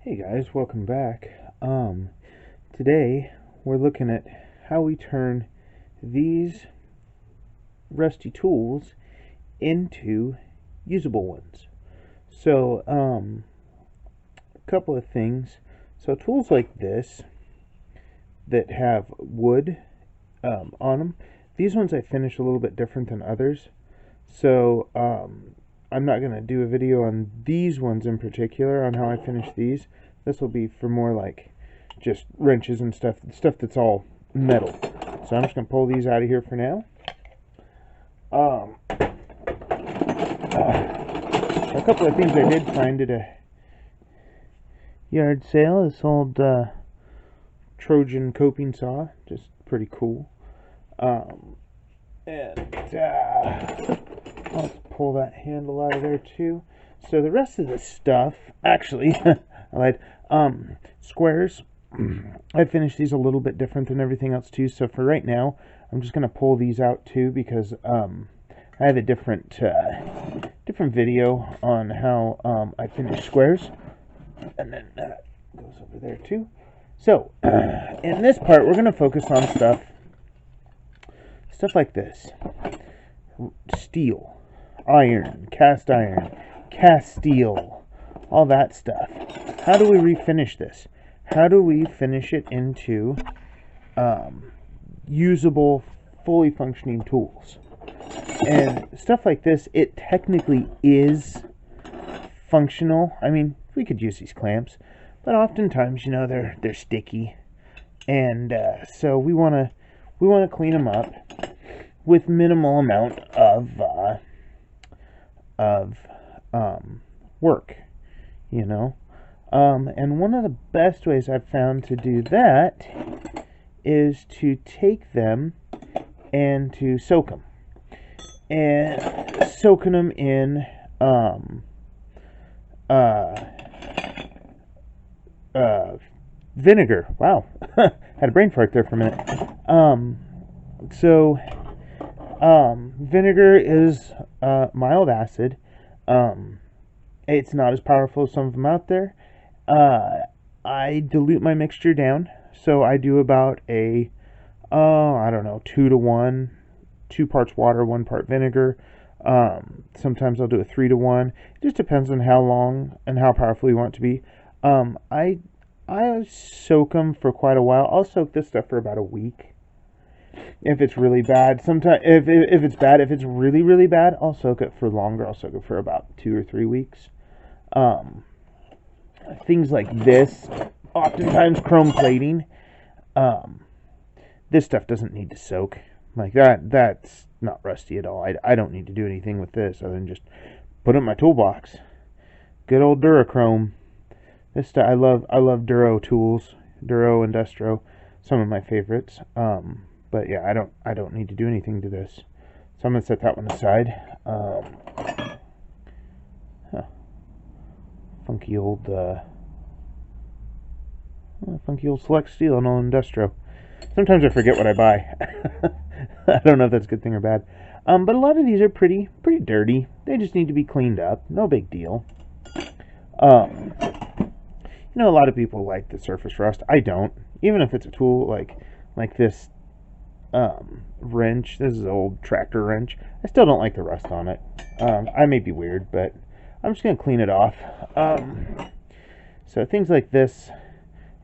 Hey guys, welcome back. Today we're looking at how we turn these rusty tools into usable ones. So, a couple of things. So tools like this that have wood on them, these ones I finish a little bit different than others. So, I'm not going to do a video on these ones in particular on how I finish these. This will be for more like just wrenches and stuff that's all metal. So I'm just going to pull these out of here for now. A couple of things I did find at a yard sale. This old Trojan coping saw, just pretty cool. Let's pull that handle out of there too. So the rest of the stuff, actually, I lied. Squares. I finished these a little bit different than everything else too. So for right now, I'm just gonna pull these out too because I have a different video on how I finish squares, and then that goes over there too. So in this part, we're gonna focus on stuff like this: steel, iron, cast steel, all that stuff. How do we refinish this? How do we finish it into usable, fully functioning tools? And stuff like this, it technically is functional. I mean, we could use these clamps, but oftentimes, you know, they're sticky, and so we want to clean them up with minimal amount of work, you know. And one of the best ways I've found to do that is to take them and to soak them. And soaking them in vinegar. Wow. Had a brain fart there for a minute. Vinegar is mild acid. It's not as powerful as some of them out there. I dilute my mixture down, so I do about I don't know, 2-to-1, 2 parts water, 1 part vinegar. Sometimes I'll do a 3-to-1. It just depends on how long and how powerful you want it to be. I soak them for quite a while. I'll soak this stuff for about a week. If it's really bad, sometimes if it's really, really bad, I'll soak it for longer. I'll soak it for about 2 or 3 weeks. Things like this, oftentimes chrome plating, this stuff doesn't need to soak. Like that's not rusty at all. I don't need to do anything with this other than just put it in my toolbox. Good old Durachrome. This stuff, I love Duro tools, Duro and Dustro, some of my favorites. But yeah, I don't need to do anything to this. So I'm gonna set that one aside. Funky old Select Steel and old Industro. Sometimes I forget what I buy. I don't know if that's a good thing or bad. But a lot of these are pretty dirty. They just need to be cleaned up. No big deal. You know, a lot of people like the surface rust. I don't. Even if it's a tool like this wrench. This is an old tractor wrench. I still don't like the rust on it. I may be weird, but I'm just going to clean it off. So things like this,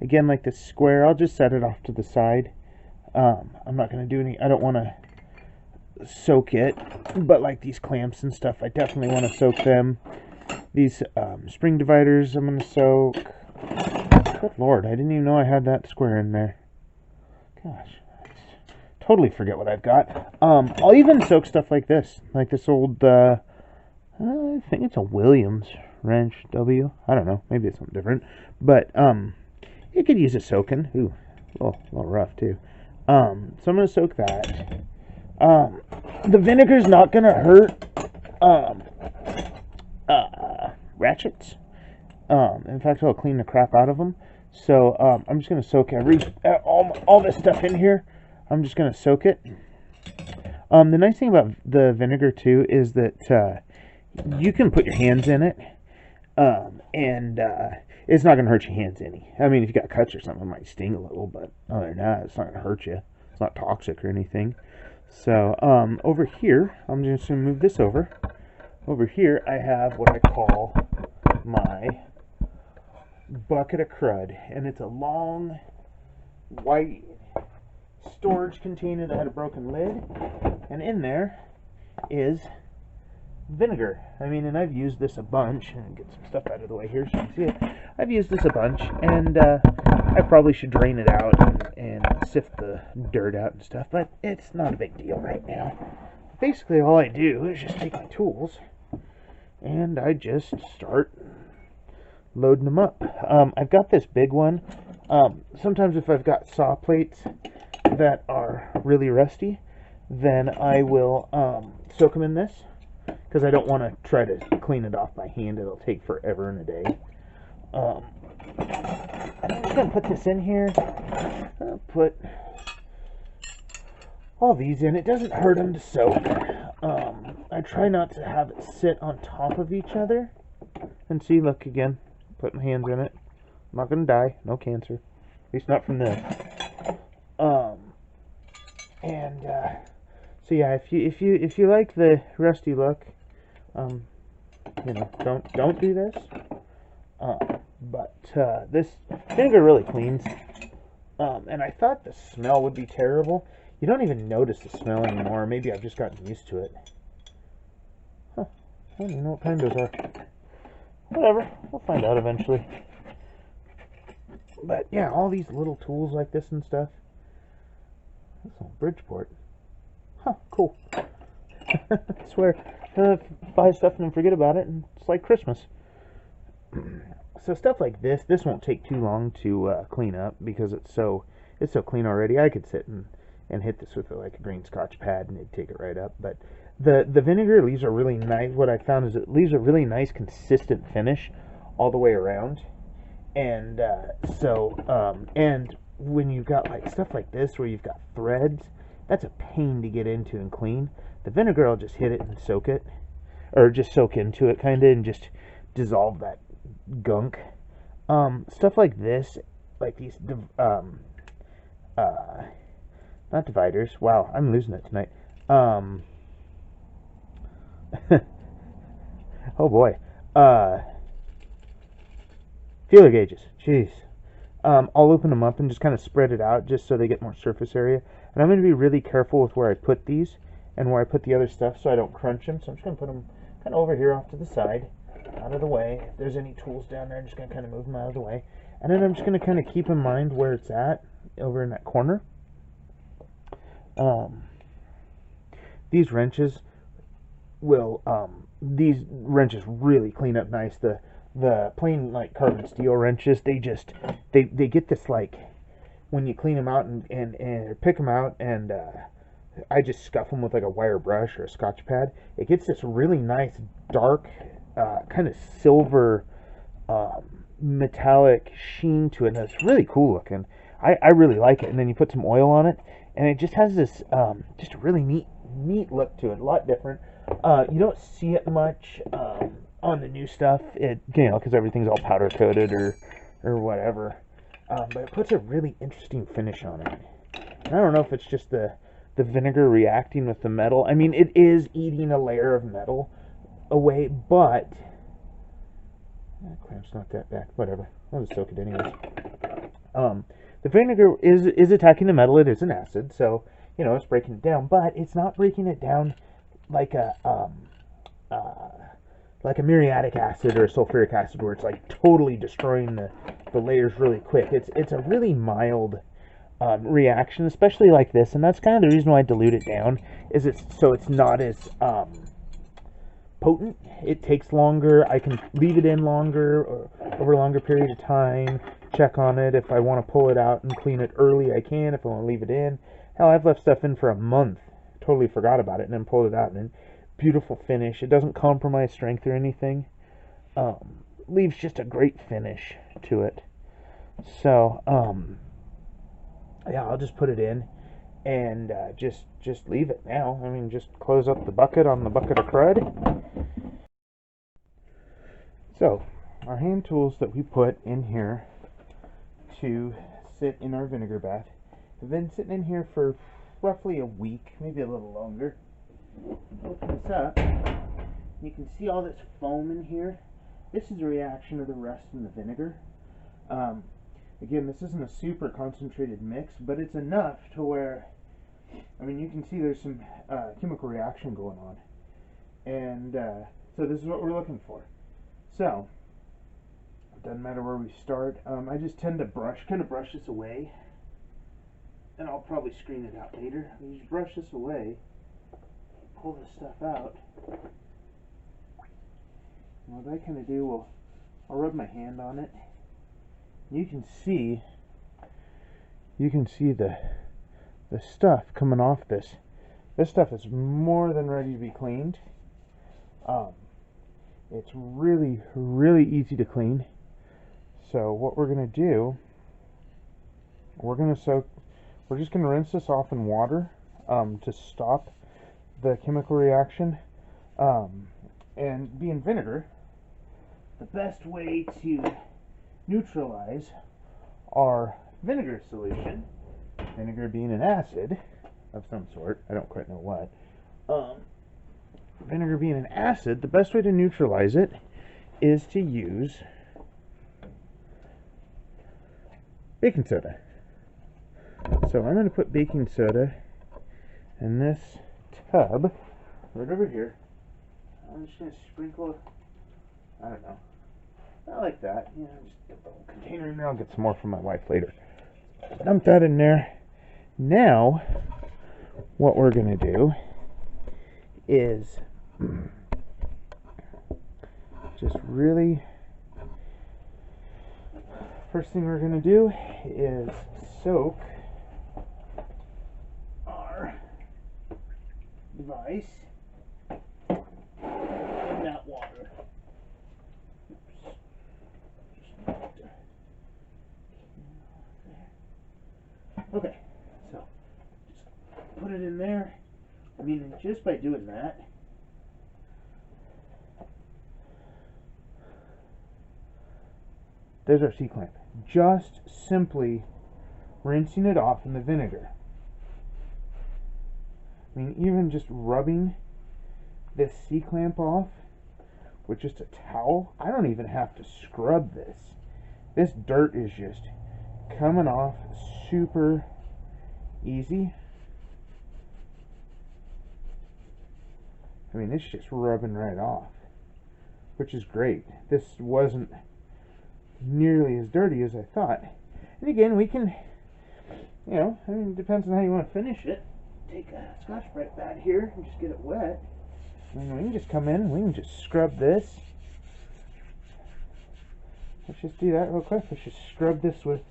again, like this square, I'll just set it off to the side. I'm not going to do any, I don't want to soak it, but like these clamps and stuff, I definitely want to soak them. These spring dividers I'm going to soak. Good Lord, I didn't even know I had that square in there. Gosh. Totally forget what I've got. I'll even soak stuff like this old, I think it's a Williams wrench W. I don't know, maybe it's something different, but it could use a soaking. Ooh, a little rough too. So I'm gonna soak that. The vinegar's not gonna hurt ratchets. In fact, I'll clean the crap out of them. So I'm just gonna soak all this stuff in here. I'm just going to soak it. The nice thing about the vinegar too is that you can put your hands in it, and it's not going to hurt your hands any. I mean, if you got cuts or something, it might sting a little, but other than that, it's not going to hurt you. It's not toxic or anything. So over here, I'm just going to move this over. Over here, I have what I call my bucket of crud, and it's a long white storage container that had a broken lid, and in there is vinegar. I mean, and I've used this a bunch, and get some stuff out of the way here so you can see it. I've used this a bunch, and I probably should drain it out and sift the dirt out and stuff, but it's not a big deal right now. Basically, all I do is just take my tools, and I just start loading them up. I've got this big one. Sometimes if I've got saw plates that are really rusty, then I will soak them in this, because I don't want to try to clean it off by hand. It'll take forever and a day. And I'm just going to put this in here. I'll put all these in. It doesn't hurt them to soak. I try not to have it sit on top of each other. And see, look again. Put my hands in it. I'm not going to die. No cancer. At least not from this. So yeah, if you like the rusty look, you know, don't do this. But this vinegar really cleans. And I thought the smell would be terrible. You don't even notice the smell anymore. Maybe I've just gotten used to it. Huh. I don't even know what kind those are. Whatever. We'll find out eventually. But yeah, all these little tools like this and stuff. That's on Bridgeport. Huh, cool. I swear, buy stuff and then forget about it, and it's like Christmas. So stuff like this won't take too long to clean up because it's so clean already. I could sit and hit this with like a green Scotch pad and it'd take it right up. But the vinegar leaves a really nice. What I found is it leaves a really nice consistent finish all the way around, and and when you've got like stuff like this where you've got threads, that's a pain to get into and clean. The vinegar will just hit it and soak it, or just soak into it kind of, and just dissolve that gunk. Stuff like this, like these, not dividers. Wow, I'm losing it tonight. Oh boy. Feeler gauges. Jeez. I'll open them up and just kind of spread it out just so they get more surface area. And I'm going to be really careful with where I put these and where I put the other stuff so I don't crunch them. So I'm just going to put them kind of over here off to the side, out of the way. If there's any tools down there, I'm just going to kind of move them out of the way. And then I'm just going to kind of keep in mind where it's at over in that corner. These wrenches really clean up nice. The plain like carbon steel wrenches, they get this, like, when you clean them out and pick them out, and I just scuff them with like a wire brush or a Scotch pad, it gets this really nice dark kind of silver metallic sheen to it, and it's really cool looking. I really like it. And then you put some oil on it and it just has this just a really neat look to it, a lot different. You don't see it much on the new stuff, because everything's all powder coated or whatever. But it puts a really interesting finish on it. And I don't know if it's just the vinegar reacting with the metal. I mean, it is eating a layer of metal away, but clamp's not that bad. Whatever, I'll just soak it anyways. The vinegar is attacking the metal. It is an acid, so it's breaking it down, but it's not breaking it down like a muriatic acid or a sulfuric acid where it's like totally destroying the layers really quick. It's a really mild reaction, especially like this, and that's kind of the reason why I dilute it down, is it's not as potent. It takes longer. I can leave it in longer or over a longer period of time, check on it. If I want to pull it out and clean it early, I can. If I want to leave it in, hell, I've left stuff in for a month, totally forgot about it, and then pulled it out, and then beautiful finish. It doesn't compromise strength or anything. Leaves just a great finish to it. So yeah, I'll just put it in and just leave it now. I mean, just close up the bucket on the bucket of crud. So our hand tools that we put in here to sit in our vinegar bath have been sitting in here for roughly a week, maybe a little longer. Open this up. You can see all this foam in here. This is a reaction of the rust in the vinegar. Again, this isn't a super concentrated mix, but it's enough to where, I mean, you can see there's some chemical reaction going on. And so this is what we're looking for. So, it doesn't matter where we start. I just tend to kind of brush this away. And I'll probably screen it out later. You just brush this away, pull this stuff out. And what I kind of do, I'll rub my hand on it. You can see the stuff coming off this. This stuff is more than ready to be cleaned. It's really, really easy to clean. So what we're gonna do, we're just gonna rinse this off in water to stop the chemical reaction. And being vinegar, the best way to neutralize our vinegar solution, vinegar being an acid of some sort, I don't quite know what, vinegar being an acid, the best way to neutralize it is to use baking soda. So I'm going to put baking soda in this tub right over here. I'm just going to sprinkle, I don't know, not like that, you know, just get the whole container in there. I'll get some more from my wife later. Dump that in there. Now, what we're going to do is just really, first thing we're going to do is soak our device in that water. Okay, so just put it in there. I mean, just by doing that, there's our C-clamp. Just simply rinsing it off in the vinegar. I mean, even just rubbing this C-clamp off with just a towel, I don't even have to scrub this. This dirt is just coming off super easy. I mean, it's just rubbing right off, which is great. This wasn't nearly as dirty as I thought. And again, we can, you know, I mean, it depends on how you want to finish it. Take a Scotch-Brite pad here and just get it wet. And we can just come in, we can just scrub this. Let's just do that real quick. Let's just scrub this with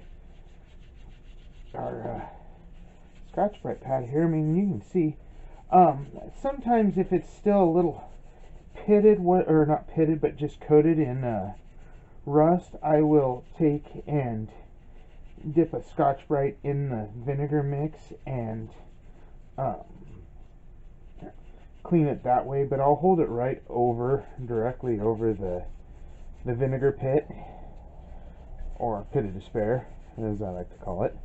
our Scotch-Brite pad here. I mean, you can see, sometimes if it's still a little pitted, or not pitted, but just coated in rust, I will take and dip a Scotch-Brite in the vinegar mix and clean it that way, but I'll hold it right over, directly over the vinegar pit, or pit of despair, as I like to call it.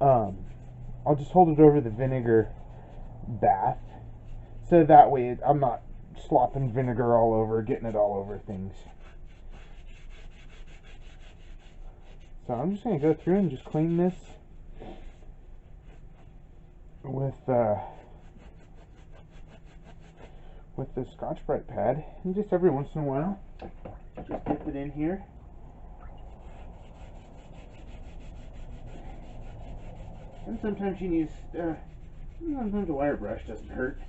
I'll just hold it over the vinegar bath, so that way I'm not slopping vinegar all over, getting it all over things. So I'm just going to go through and just clean this with the Scotch-Brite pad, and just every once in a while, just dip it in here. And sometimes you use, sometimes a wire brush doesn't hurt.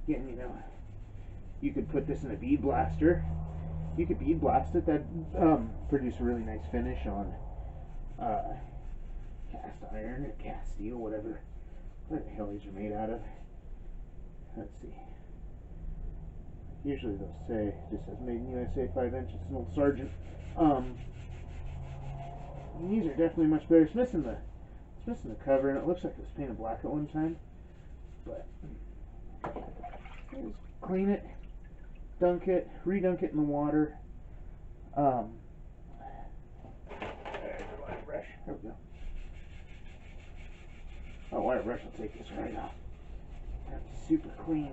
Again, you know, you could put this in a bead blaster. You could bead blast it. That produce a really nice finish on cast iron, cast steel, whatever the hell these are made out of. Let's see. Usually they'll say, just says made in USA, 5 inches, an old Sergeant. These are definitely much better. It's missing the cover, and it looks like it was painted black at one time. But just clean it, dunk it, redunk it in the water. Um, there's a wire brush. There we go. Oh, wire brush will take this right off. That's super clean.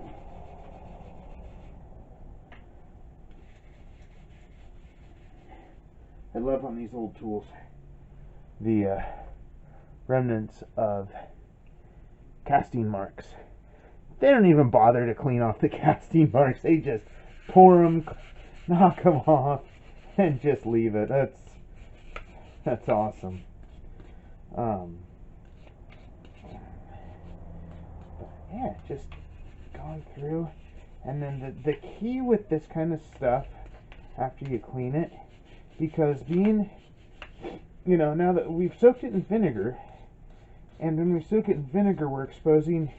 I love on these old tools the remnants of casting marks. They don't even bother to clean off the casting marks. They just pour them, knock them off, and just leave it. That's awesome. Yeah, just going through. And then the key with this kind of stuff, after you clean it, because being, now that we've soaked it in vinegar, and when we soak it in vinegar, we're exposing,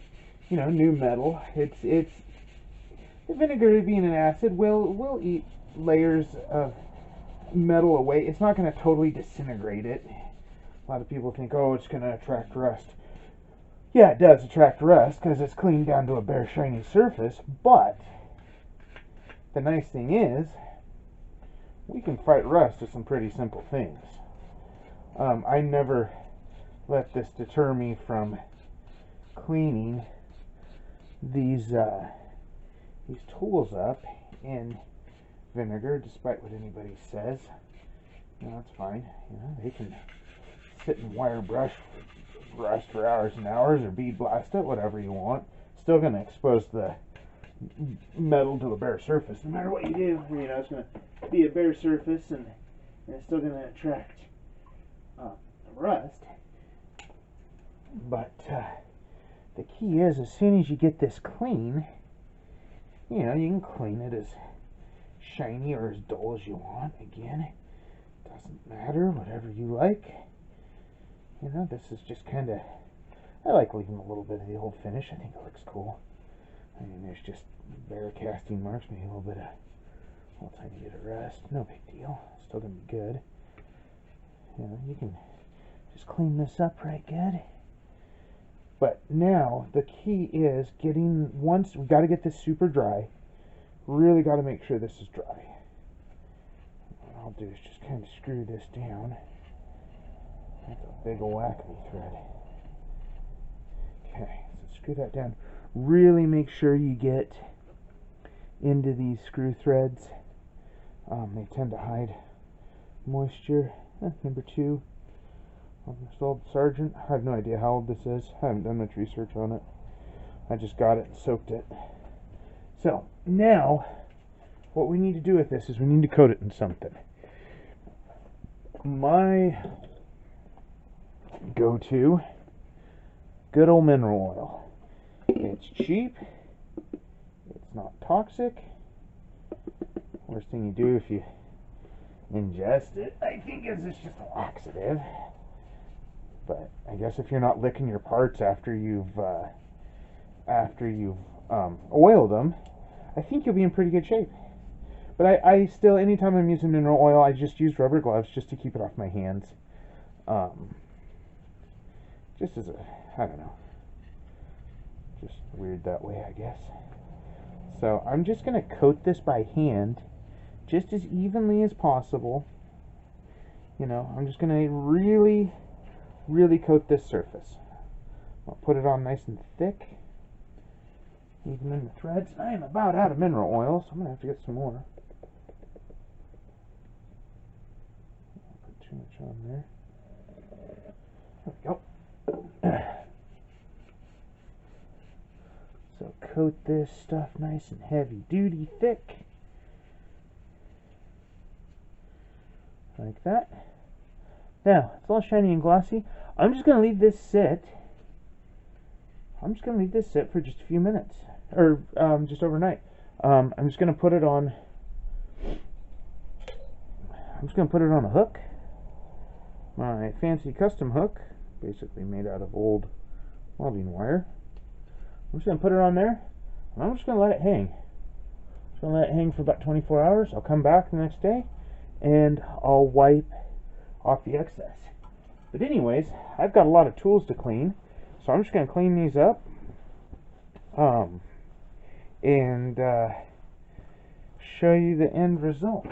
new metal. It's the vinegar, being an acid, will eat layers of metal away. It's not going to totally disintegrate it. A lot of people think, oh, it's going to attract rust. Yeah, it does attract rust because it's cleaned down to a bare, shiny surface, but the nice thing is we can fight rust with some pretty simple things. I never let this deter me from cleaning these tools up in vinegar, despite what anybody says. That's fine. They can sit and wire brush rust for hours and hours, or bead blast it, whatever you want. Still going to expose the metal to a bare surface. No matter what you do, it's going to be a bare surface, and it's still going to attract rust. But the key is, as soon as you get this clean, you can clean it as shiny or as dull as you want. Again, it doesn't matter, whatever you like. This is just kind of, I like leaving a little bit of the old finish. I think it looks cool. There's just bare casting marks, maybe a little tiny bit of rust. No big deal. Still going to be good. You can just clean this up right good. But now the key is once we got to get this super dry. Really got to make sure this is dry. What I'll do is just kind of screw this down. That's a big ol' Acme thread. Okay, so screw that down. Really make sure you get into these screw threads. They tend to hide moisture. Number 2. This old Sergeant. I have no idea how old this is. I haven't done much research on it. I just got it and soaked it. So, now, what we need to do with this is we need to coat it in something. My go-to, good old mineral oil. It's cheap. It's not toxic. Worst thing you do if you ingest it, I think, is it's just a laxative. But I guess if you're not licking your parts after you've oiled them, I think you'll be in pretty good shape. But I still, anytime I'm using mineral oil, I just use rubber gloves just to keep it off my hands. Just as I don't know, just weird that way, I guess. So I'm just going to coat this by hand just as evenly as possible. I'm just going to really coat this surface. I'll put it on nice and thick, even in the threads. I am about out of mineral oil, so I'm going to have to get some more. Don't put too much on there. There we go. So coat this stuff nice and heavy duty thick. Like that. Now, it's all shiny and glossy. I'm just going to leave this sit. For just a few minutes. Or just overnight. I'm just going to put it on. A hook. My fancy custom hook. Basically made out of old welding wire. I'm just going to put it on there. And I'm just going to let it hang. Just going to let it hang for about 24 hours. I'll come back the next day. And I'll wipe off the excess. But anyways, I've got a lot of tools to clean, so I'm just going to clean these up and show you the end result.